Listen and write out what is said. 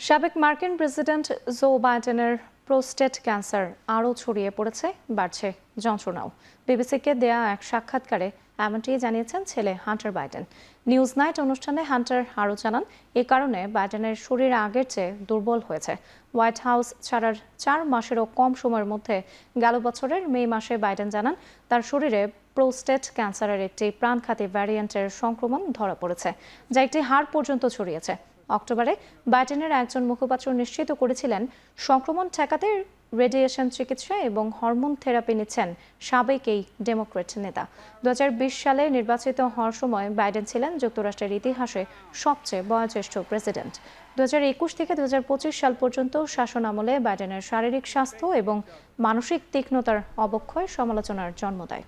সাবেক মার্কিন president Joe বাইডেনের প্রোস্টেট ক্যান্সার আরও ছড়িয়ে পড়েছে, বাড়ছে যন্ত্রণাও। বিবিসিকে দেয়া এক সাক্ষাৎকারে এমনটিই জানিয়েছেন ছেলে হান্টার বাইডেন। নিউজ নাইট অনুষ্ঠানে হান্টার আরও জানান, এ কারণে বাইডেনের শরীর আগের চেয়ে দুর্বল হয়েছে। হোয়াইট হাউস ছাড়ার 4 মাসেরও কম সময়ের মধ্যে গেল বছরের মে মাসে বাইডেন জানান তার শরীরে প্রোস্টেট ক্যান্সারের একটি প্রাণঘাতী ভ্যারিয়েন্টের সংক্রমণ ধরা পড়েছে, যা একটি হাড় পর্যন্ত ছড়িয়েছে। অক্টোবরে বাইডেনের একজন মুখপাত্র নিশ্চিত করেছিলেন সংক্রমণ ঠেকাতে রেডিয়েশন চিকিৎসা এবং হরমোন থেরাপি নিচ্ছেন সাবেক এই ডেমোক্র্যাট নেতা। 2020 সালে নির্বাচিত হওয়ার সময় বাইডেন ছিলেন যুক্তরাষ্ট্রের ইতিহাসে সবচেয়ে বয়োজ্যেষ্ঠ প্রেসিডেন্ট। 2021 থেকে 2025 সাল পর্যন্ত শাসন আমলে বাইডেনের শারীরিক স্বাস্থ্য এবং মানসিক তীক্ষ্ণতার অবক্ষয় সমালোচনার জন্ম দেয়।